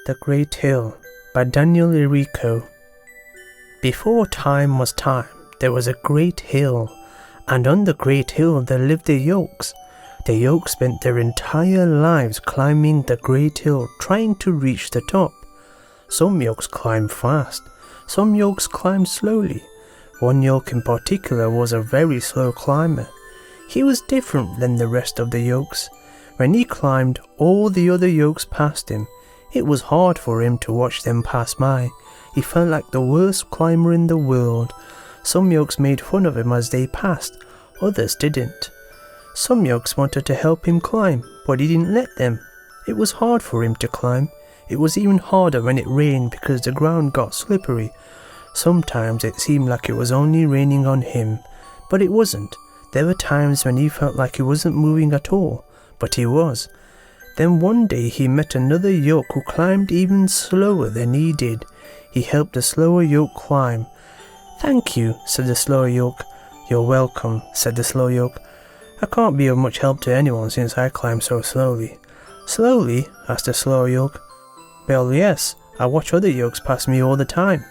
The Great Hill by Daniel Errico. Before time was time, there was a great hill, and on the great hill there lived the Yolks. The Yolks spent their entire lives climbing the great hill, trying to reach the top. Some Yolks climbed fast, some Yolks climbed slowly. One Yolk in particular was a very slow climber. He was different than the rest of the Yolks. When he climbed, all the other Yolks passed him. It was hard for him to watch them pass by. He felt like the worst climber in the world. Some Yolks made fun of him as they passed, others didn't. Some Yolks wanted to help him climb, but he didn't let them. It was hard for him to climb. It was even harder when it rained because the ground got slippery. Sometimes it seemed like it was only raining on him, but it wasn't. There were times when he felt like he wasn't moving at all, but he was. Then one day he met another Yolk who climbed even slower than he did. He helped the slower Yolk climb. "Thank you," said the slower Yolk. "You're welcome," said the slow Yolk. "I can't be of much help to anyone since I climb so slowly." "Slowly?" asked the slower Yolk. "Well, yes, I watch other Yolks pass me all the time.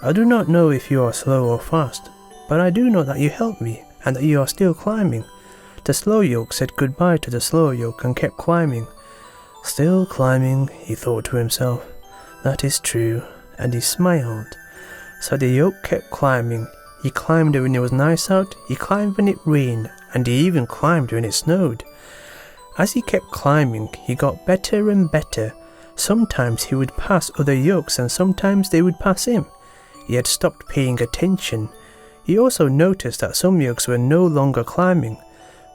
I do not know if you are slow or fast, but I do know that you helped me and that you are still climbing." The slow Yolk said goodbye to the slower Yolk and kept climbing. "Still climbing," he thought to himself. "That is true," and he smiled. So the Yolk kept climbing. He climbed when it was nice out, he climbed when it rained, and he even climbed when it snowed. As he kept climbing, he got better and better. Sometimes he would pass other Yolks and sometimes they would pass him. He had stopped paying attention. He also noticed that some Yolks were no longer climbing.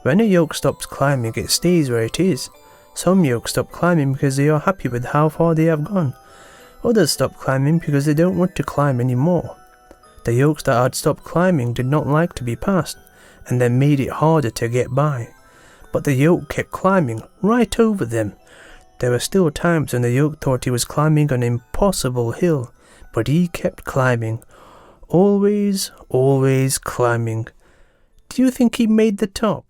When a Yolk stops climbing, it stays where it is. Some Yolks stop climbing because they are happy with how far they have gone. Others stop climbing because they don't want to climb anymore. The Yolks that had stopped climbing did not like to be passed, and that made it harder to get by. But the Yolk kept climbing right over them. There were still times when the Yolk thought he was climbing an impossible hill, but he kept climbing. Always, always climbing. Do you think he made the top?